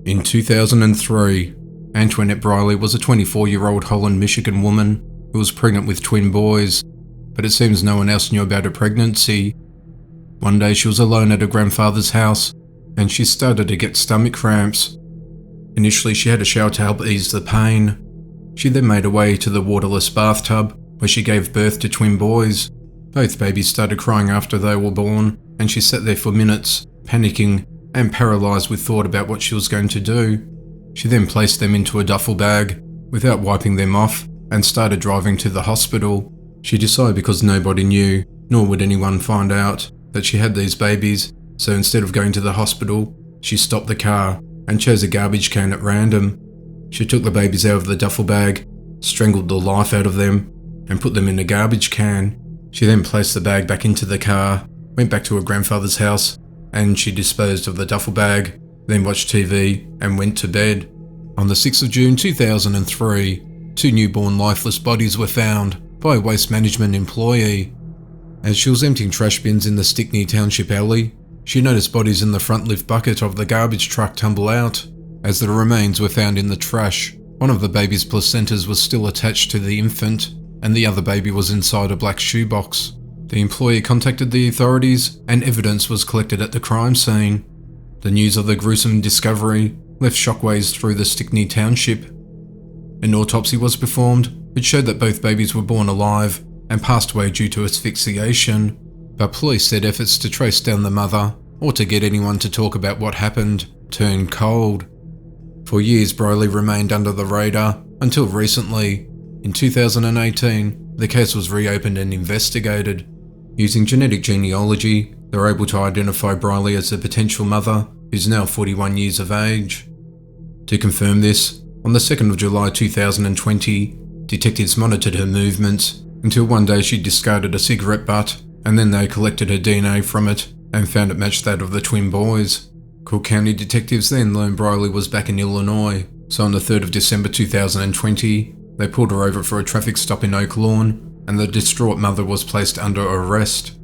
In 2003, Antoinette Briley was a 24-year-old Holland, Michigan woman who was pregnant with twin boys, but it seems no one else knew about her pregnancy. One day she was alone at her grandfather's house and she started to get stomach cramps. Initially she had a shower to help ease the pain. She then made her way to the waterless bathtub where she gave birth to twin boys. Both babies started crying after they were born and she sat there for minutes, panicking and paralysed with thought about what she was going to do. She then placed them into a duffel bag without wiping them off and started driving to the hospital. She decided because nobody knew, nor would anyone find out, that she had these babies, so instead of going to the hospital, she stopped the car and chose a garbage can at random. She took the babies out of the duffel bag, strangled the life out of them, and put them in a garbage can. She then placed the bag back into the car, went back to her grandfather's house, and she disposed of the duffel bag, then watched TV and went to bed. On the 6th of June 2003, 2 newborn lifeless bodies were found by a waste management employee. As she was emptying trash bins in the Stickney Township alley, she noticed bodies in the front lift bucket of the garbage truck tumble out. As the remains were found in the trash, one of the baby's placentas was still attached to the infant, and the other baby was inside a black shoebox. The employee contacted the authorities and evidence was collected at the crime scene. The news of the gruesome discovery left shockwaves through the Stickney Township. An autopsy was performed which showed that both babies were born alive and passed away due to asphyxiation, but police said efforts to trace down the mother or to get anyone to talk about what happened turned cold. For years, Briley remained under the radar until recently. In 2018, the case was reopened and investigated. Using genetic genealogy, they were able to identify Briley as the potential mother, who's now 41 years of age. To confirm this, on the 2nd of July 2020, detectives monitored her movements until one day she discarded a cigarette butt, and then they collected her DNA from it and found it matched that of the twin boys. Cook County detectives then learned Briley was back in Illinois, so on the 3rd of December 2020, they pulled her over for a traffic stop in Oak Lawn, and the distraught mother was placed under arrest.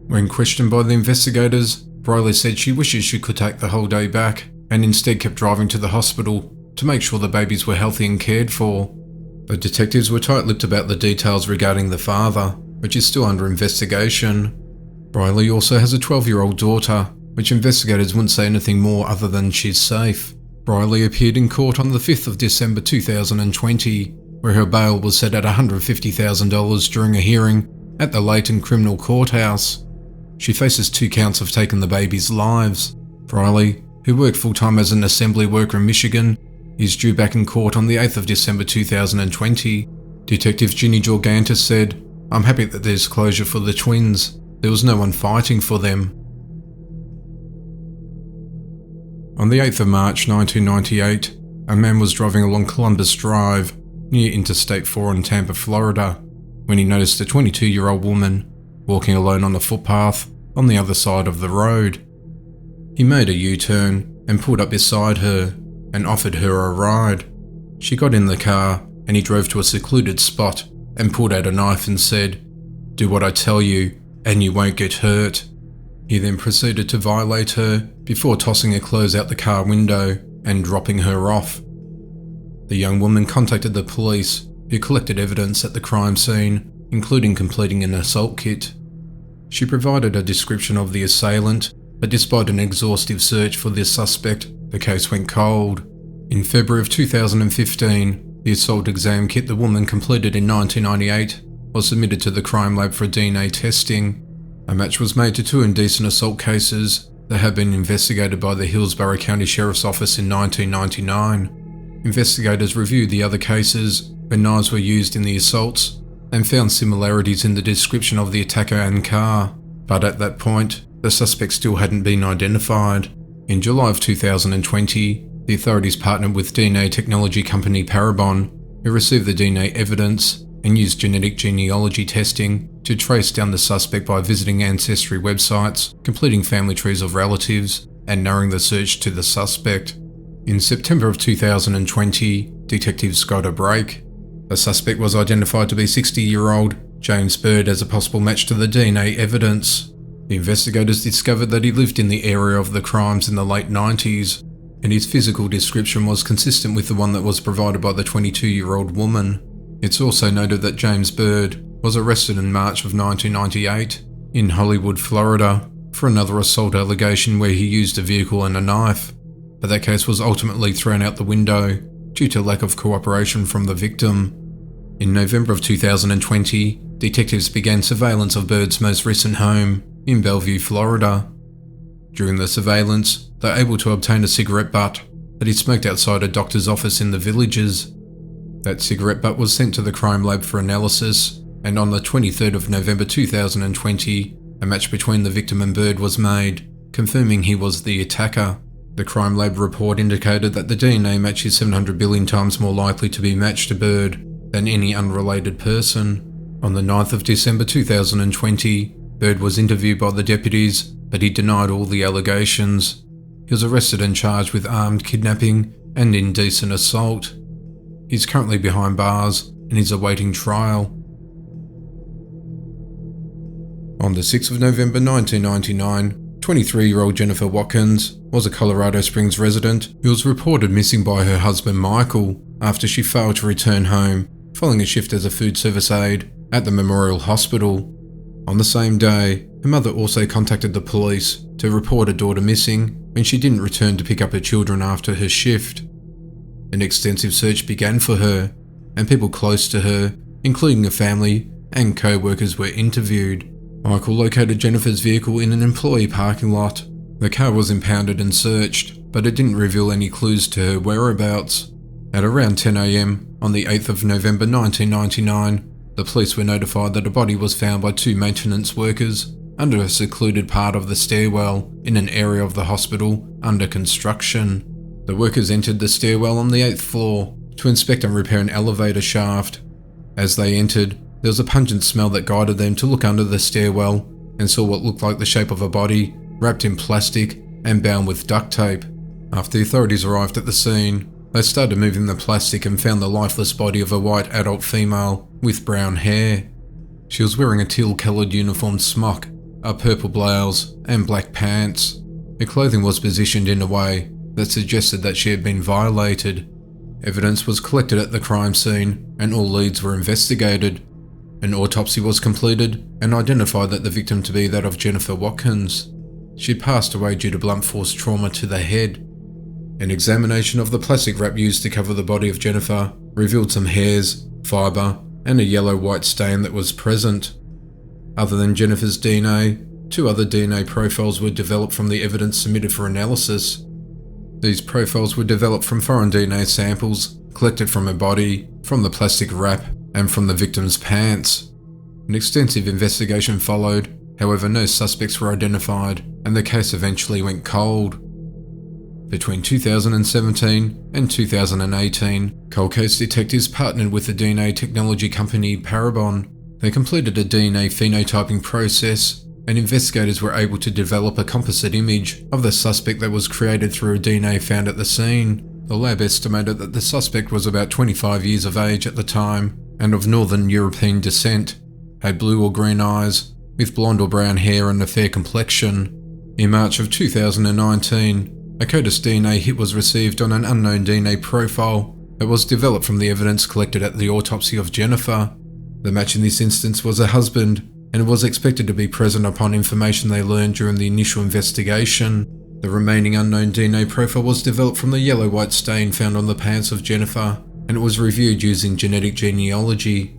When questioned by the investigators, Briley said she wishes she could take the whole day back, and instead kept driving to the hospital to make sure the babies were healthy and cared for. The detectives were tight-lipped about the details regarding the father, which is still under investigation. Briley also has a 12-year-old daughter, which investigators wouldn't say anything more other than she's safe. Briley appeared in court on the 5th of December 2020, where her bail was set at $150,000 during a hearing at the Layton Criminal Courthouse. She faces 2 counts of taking the babies' lives. Briley, who worked full-time as an assembly worker in Michigan, is due back in court on the 8th of December 2020. Detective Ginny Jorgantis said, "I'm happy that there's closure for the twins. There was no one fighting for them." On the 8th of March 1998, a man was driving along Columbus Drive near Interstate 4 in Tampa, Florida, when he noticed a 22-year-old woman walking alone on a footpath on the other side of the road. He made a U-turn and pulled up beside her and offered her a ride. She got in the car and he drove to a secluded spot and pulled out a knife and said, "Do what I tell you and you won't get hurt." He then proceeded to violate her before tossing her clothes out the car window and dropping her off. The young woman contacted the police, who collected evidence at the crime scene, including completing an assault kit. She provided a description of the assailant, but despite an exhaustive search for the suspect, the case went cold. In February of 2015, the assault exam kit the woman completed in 1998 was submitted to the crime lab for DNA testing. A match was made to 2 indecent assault cases that had been investigated by the Hillsborough County Sheriff's Office in 1999. Investigators reviewed the other cases where knives were used in the assaults and found similarities in the description of the attacker and car, but at that point, the suspect still hadn't been identified. In July of 2020, the authorities partnered with DNA technology company Parabon, who received the DNA evidence and used genetic genealogy testing to trace down the suspect by visiting ancestry websites, completing family trees of relatives, and narrowing the search to the suspect. In September of 2020, detectives got a break. The suspect was identified to be 60-year-old James Byrd as a possible match to the DNA evidence. The investigators discovered that he lived in the area of the crimes in the late 90s, and his physical description was consistent with the one that was provided by the 22-year-old woman. It's also noted that James Byrd was arrested in March of 1998 in Hollywood, Florida, for another assault allegation where he used a vehicle and a knife, but that case was ultimately thrown out the window due to lack of cooperation from the victim. In November of 2020, detectives began surveillance of Byrd's most recent home in Bellevue, Florida. During the surveillance, they were able to obtain a cigarette butt that he smoked outside a doctor's office in the Villages. That cigarette butt was sent to the crime lab for analysis, and on the 23rd of November 2020, a match between the victim and Byrd was made, confirming he was the attacker. The crime lab report indicated that the DNA match is 700 billion times more likely to be matched to Byrd than any unrelated person. On the 9th of December 2020, Byrd was interviewed by the deputies, but he denied all the allegations. He was arrested and charged with armed kidnapping and indecent assault. He's currently behind bars and is awaiting trial. On the 6th of November 1999, 23-year-old Jennifer Watkins was a Colorado Springs resident who was reported missing by her husband Michael after she failed to return home following a shift as a food service aide at the Memorial Hospital. On the same day, her mother also contacted the police to report her daughter missing when she didn't return to pick up her children after her shift. An extensive search began for her, and people close to her, including her family and co-workers, were interviewed. Michael located Jennifer's vehicle in an employee parking lot. The car was impounded and searched, but it didn't reveal any clues to her whereabouts. At around 10 a.m. on the 8th of November 1999, the police were notified that a body was found by two maintenance workers under a secluded part of the stairwell in an area of the hospital under construction. The workers entered the stairwell on the 8th floor to inspect and repair an elevator shaft. As they entered, there was a pungent smell that guided them to look under the stairwell and saw what looked like the shape of a body wrapped in plastic and bound with duct tape. After the authorities arrived at the scene, they started moving the plastic and found the lifeless body of a white adult female with brown hair. She was wearing a teal-coloured uniform smock, a purple blouse, and black pants. Her clothing was positioned in a way that suggested that she had been violated. Evidence was collected at the crime scene and all leads were investigated. An autopsy was completed and identified that the victim to be that of Jennifer Watkins. She passed away due to blunt force trauma to the head. An examination of the plastic wrap used to cover the body of Jennifer revealed some hairs, fibre, and a yellow-white stain that was present. Other than Jennifer's DNA, 2 other DNA profiles were developed from the evidence submitted for analysis. These profiles were developed from foreign DNA samples collected from her body, from the plastic wrap, and from the victim's pants. An extensive investigation followed, however no suspects were identified, and the case eventually went cold. Between 2017 and 2018, cold case detectives partnered with the DNA technology company Parabon. They completed a DNA phenotyping process, and investigators were able to develop a composite image of the suspect that was created through a DNA found at the scene. The lab estimated that the suspect was about 25 years of age at the time and of Northern European descent, had blue or green eyes, with blonde or brown hair and a fair complexion. In March of 2019, a CODIS DNA hit was received on an unknown DNA profile that was developed from the evidence collected at the autopsy of Jennifer. The match in this instance was her husband, and it was expected to be present upon information they learned during the initial investigation. The remaining unknown DNA profile was developed from the yellow-white stain found on the pants of Jennifer, and it was reviewed using genetic genealogy.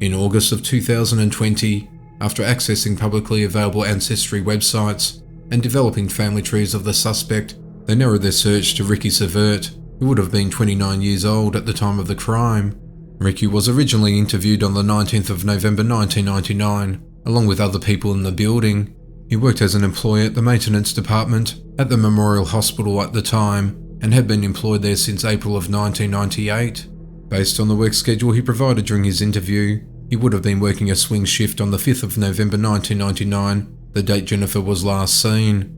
In August of 2020, after accessing publicly available ancestry websites and developing family trees of the suspect, they narrowed their search to Ricky Severt, who would have been 29 years old at the time of the crime. Ricky was originally interviewed on the 19th of November 1999, along with other people in the building. He worked as an employee at the maintenance department at the Memorial Hospital at the time, and had been employed there since April of 1998. Based on the work schedule he provided during his interview, he would have been working a swing shift on the 5th of November 1999, the date Jennifer was last seen.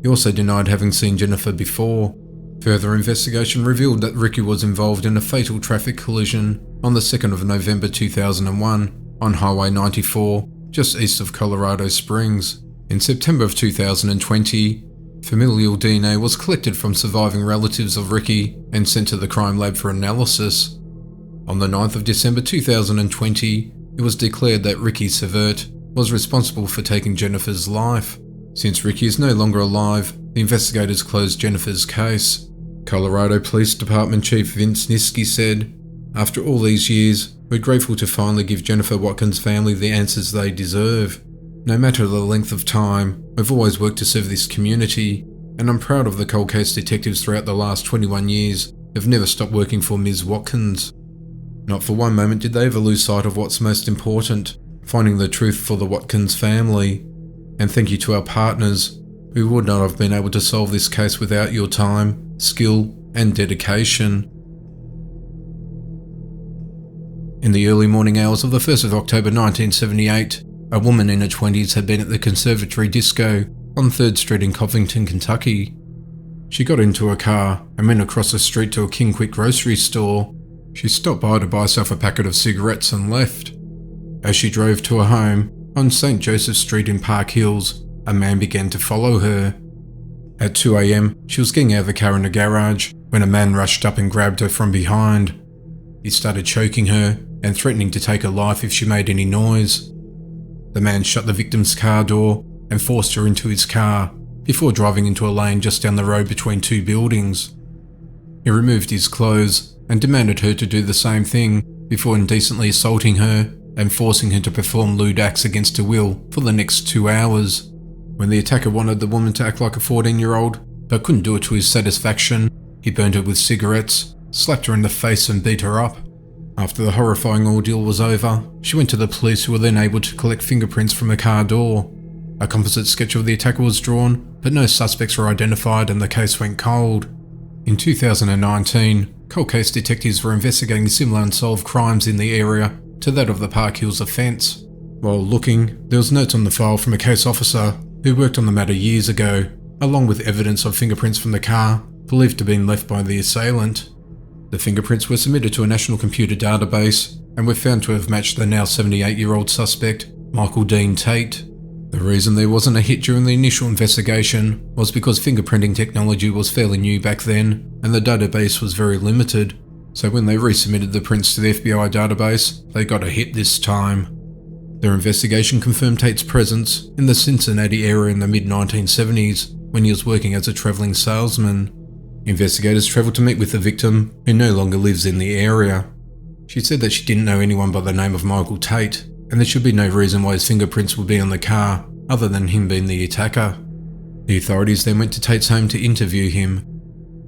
He also denied having seen Jennifer before. Further investigation revealed that Ricky was involved in a fatal traffic collision on the 2nd of November 2001, on Highway 94, just east of Colorado Springs. In September of 2020, familial DNA was collected from surviving relatives of Ricky and sent to the crime lab for analysis. On the 9th of December 2020, it was declared that Ricky Severt was responsible for taking Jennifer's life. Since Ricky is no longer alive, the investigators closed Jennifer's case. Colorado Police Department Chief Vince Niski said, "After all these years, we're grateful to finally give Jennifer Watkins' family the answers they deserve. No matter the length of time, we've always worked to serve this community, and I'm proud of the cold case detectives throughout the last 21 years who've never stopped working for Ms. Watkins." Not for one moment did they ever lose sight of what's most important, finding the truth for the Watkins family. And thank you to our partners. We would not have been able to solve this case without your time, skill, and dedication. In the early morning hours of the 1st of October 1978, a woman in her 20s had been at the Conservatory Disco on 3rd Street in Covington, Kentucky. She got into her car and went across the street to a King Quick grocery store. She stopped by to buy herself a packet of cigarettes and left. As she drove to her home on St. Joseph Street in Park Hills, a man began to follow her. At 2 a.m, she was getting out of the car in the garage when a man rushed up and grabbed her from behind. He started choking her and threatening to take her life if she made any noise. The man shut the victim's car door and forced her into his car before driving into a lane just down the road between two buildings. He removed his clothes and demanded her to do the same thing before indecently assaulting her and forcing her to perform lewd acts against her will for the next 2 hours. When the attacker wanted the woman to act like a 14-year-old but couldn't do it to his satisfaction, he burned her with cigarettes, slapped her in the face and beat her up. After the horrifying ordeal was over, she went to the police, who were then able to collect fingerprints from her car door. A composite sketch of the attacker was drawn, but no suspects were identified and the case went cold. In 2019, cold case detectives were investigating similar unsolved crimes in the area to that of the Park Hills offence. While looking, there was notes on the file from a case officer who worked on the matter years ago, along with evidence of fingerprints from the car believed to have been left by the assailant. The fingerprints were submitted to a national computer database and were found to have matched the now 78-year-old suspect, Michael Dean Tate. The reason there wasn't a hit during the initial investigation was because fingerprinting technology was fairly new back then and the database was very limited, so when they resubmitted the prints to the FBI database, they got a hit this time. Their investigation confirmed Tate's presence in the Cincinnati area in the mid-1970s when he was working as a travelling salesman. Investigators travelled to meet with the victim, who no longer lives in the area. She said that she didn't know anyone by the name of Michael Tate, and there should be no reason why his fingerprints would be on the car, other than him being the attacker. The authorities then went to Tate's home to interview him.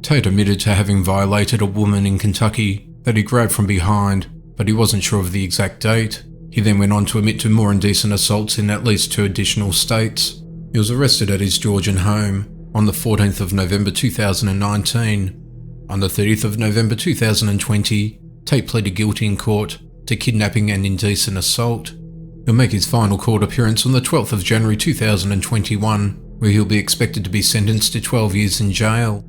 Tate admitted to having violated a woman in Kentucky that he grabbed from behind, but he wasn't sure of the exact date. He then went on to admit to more indecent assaults in at least 2 additional states. He was arrested at his Georgian home on the 14th of November 2019. On the 30th of November 2020, Tate pleaded guilty in court to kidnapping and indecent assault. He'll make his final court appearance on the 12th of January 2021, where he'll be expected to be sentenced to 12 years in jail.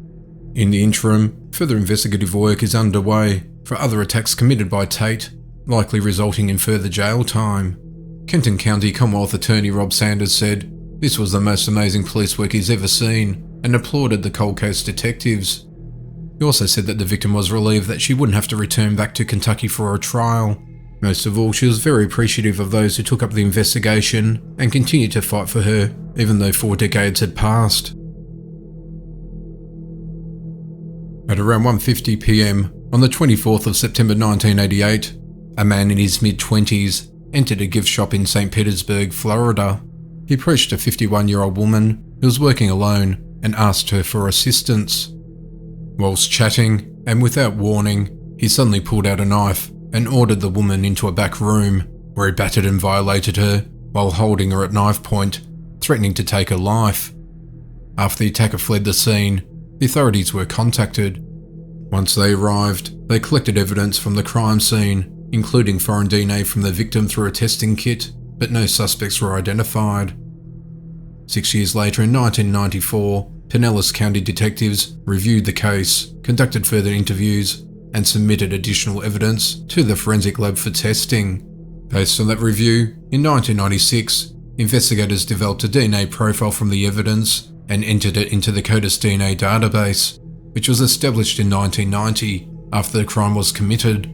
In the interim, further investigative work is underway for other attacks committed by Tate, likely resulting in further jail time. Kenton County Commonwealth Attorney Rob Sanders said this was the most amazing police work he's ever seen and applauded the cold case detectives. He also said that the victim was relieved that she wouldn't have to return back to Kentucky for a trial. Most of all, she was very appreciative of those who took up the investigation and continued to fight for her, even though 4 decades had passed. At around 1:50 p.m. on the 24th of September 1988, a man in his mid-20s entered a gift shop in St. Petersburg, Florida. He approached a 51-year-old woman who was working alone and asked her for assistance. Whilst chatting, and without warning, he suddenly pulled out a knife and ordered the woman into a back room, where he battered and violated her while holding her at knife point, threatening to take her life. After the attacker fled the scene, the authorities were contacted. Once they arrived, they collected evidence from the crime scene, including foreign DNA from the victim through a testing kit, but no suspects were identified. 6 years later, in 1994, Pinellas County detectives reviewed the case, conducted further interviews, and submitted additional evidence to the forensic lab for testing. Based on that review, in 1996, investigators developed a DNA profile from the evidence and entered it into the CODIS DNA database, which was established in 1990 after the crime was committed.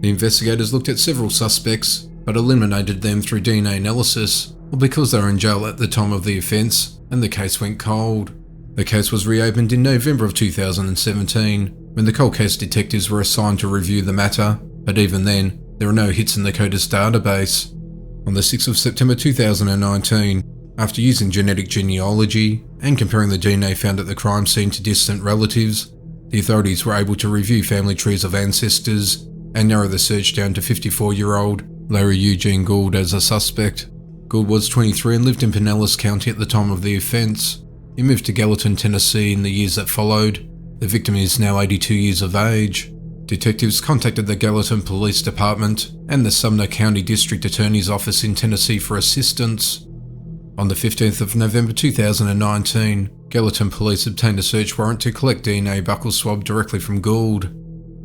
The investigators looked at several suspects, but eliminated them through DNA analysis, or because they were in jail at the time of the offence, and the case went cold. The case was reopened in November of 2017, when the cold case detectives were assigned to review the matter, but even then, there were no hits in the CODIS database. On the 6th of September 2019, after using genetic genealogy and comparing the DNA found at the crime scene to distant relatives, the authorities were able to review family trees of ancestors and narrow the search down to 54-year-old Larry Eugene Gould as a suspect. Gould was 23 and lived in Pinellas County at the time of the offence. He moved to Gallatin, Tennessee in the years that followed. The victim is now 82 years of age. Detectives contacted the Gallatin Police Department and the Sumner County District Attorney's Office in Tennessee for assistance. On the 15th of November 2019, Gallatin Police obtained a search warrant to collect DNA buccal swab directly from Gould.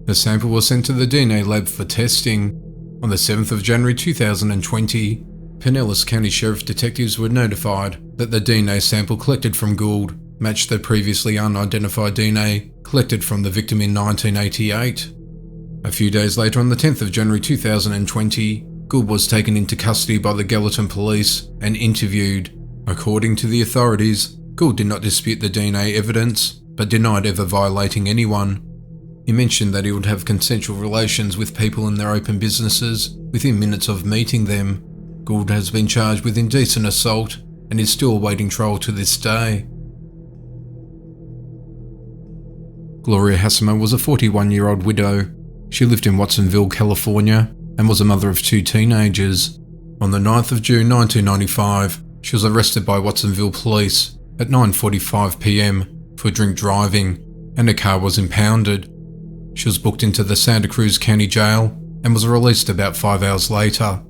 The sample was sent to the DNA lab for testing. On the 7th of January 2020, Pinellas County Sheriff detectives were notified that the DNA sample collected from Gould matched the previously unidentified DNA collected from the victim in 1988. A few days later, on the 10th of January 2020, Gould was taken into custody by the Gallatin police and interviewed. According to the authorities, Gould did not dispute the DNA evidence, but denied ever violating anyone. He mentioned that he would have consensual relations with people in their open businesses within minutes of meeting them. Gould has been charged with indecent assault and is still awaiting trial to this day. Gloria Hassemer was a 41-year-old widow. She lived in Watsonville, California, and was a mother of 2 teenagers. On the 9th of June 1995, she was arrested by Watsonville police at 9:45 p.m. for drink driving, and her car was impounded. She was booked into the Santa Cruz County Jail and was released about 5 hours later.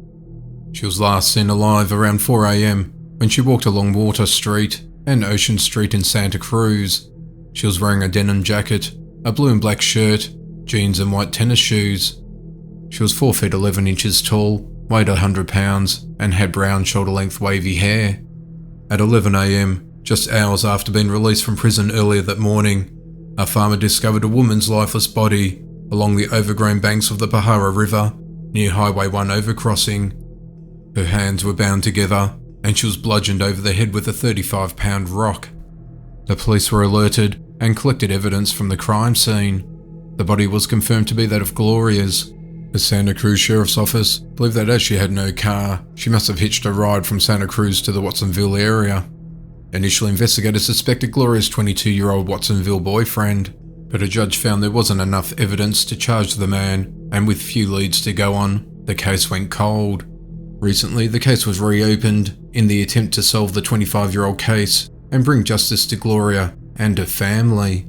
She was last seen alive around 4 a.m. when she walked along Water Street and Ocean Street in Santa Cruz. She was wearing a denim jacket, a blue and black shirt, jeans and white tennis shoes. She was 4 feet 11 inches tall, weighed 100 pounds, and had brown shoulder-length wavy hair. At 11 a.m, just hours after being released from prison earlier that morning, a farmer discovered a woman's lifeless body along the overgrown banks of the Pajara River near Highway 1 overcrossing. Her hands were bound together and she was bludgeoned over the head with a 35-pound rock. The police were alerted and collected evidence from the crime scene. The body was confirmed to be that of Gloria's. The Santa Cruz Sheriff's Office believed that as she had no car, she must have hitched a ride from Santa Cruz to the Watsonville area. Initial investigators suspected Gloria's 22-year-old Watsonville boyfriend, but a judge found there wasn't enough evidence to charge the man, and with few leads to go on, the case went cold. Recently, the case was reopened in the attempt to solve the 25-year-old case and bring justice to Gloria and her family.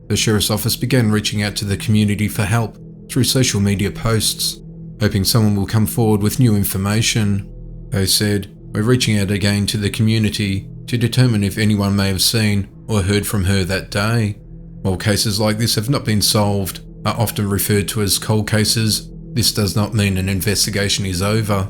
The Sheriff's Office began reaching out to the community for help through social media posts, hoping someone will come forward with new information. They said, "We're reaching out again to the community to determine if anyone may have seen or heard from her that day. While cases like this have not been solved, are often referred to as cold cases, this does not mean an investigation is over."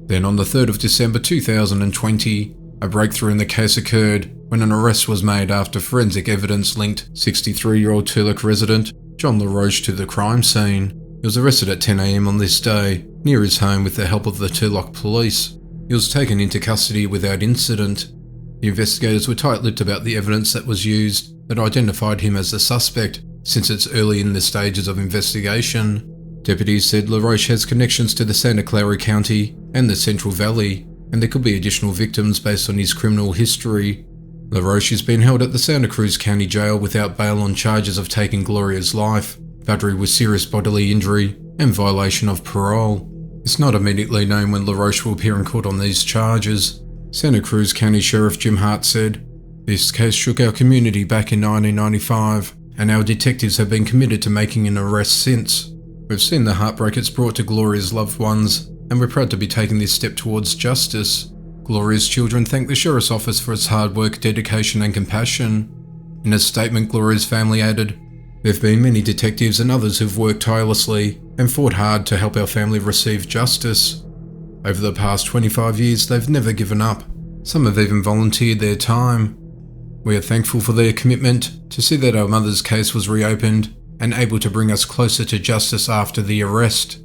Then on the 3rd of December 2020, a breakthrough in the case occurred when an arrest was made after forensic evidence linked 63-year-old Turlock resident John LaRoche to the crime scene. He was arrested at 10 a.m. on this day, near his home with the help of the Turlock police. He was taken into custody without incident. The investigators were tight-lipped about the evidence that was used that identified him as the suspect, since it's early in the stages of investigation. Deputies said LaRoche has connections to the Santa Clara County and the Central Valley, and there could be additional victims based on his criminal history. LaRoche is being held at the Santa Cruz County Jail without bail on charges of taking Gloria's life, battery with serious bodily injury, and violation of parole. It's not immediately known when LaRoche will appear in court on these charges. Santa Cruz County Sheriff Jim Hart said, "This case shook our community back in 1995, and our detectives have been committed to making an arrest since. We've seen the heartbreak it's brought to Gloria's loved ones, and we're proud to be taking this step towards justice." Gloria's children thank the Sheriff's Office for its hard work, dedication and compassion. In a statement, Gloria's family added, "There have been many detectives and others who've worked tirelessly and fought hard to help our family receive justice. Over the past 25 years, they've never given up. Some have even volunteered their time. We are thankful for their commitment to see that our mother's case was reopened and able to bring us closer to justice after the arrest.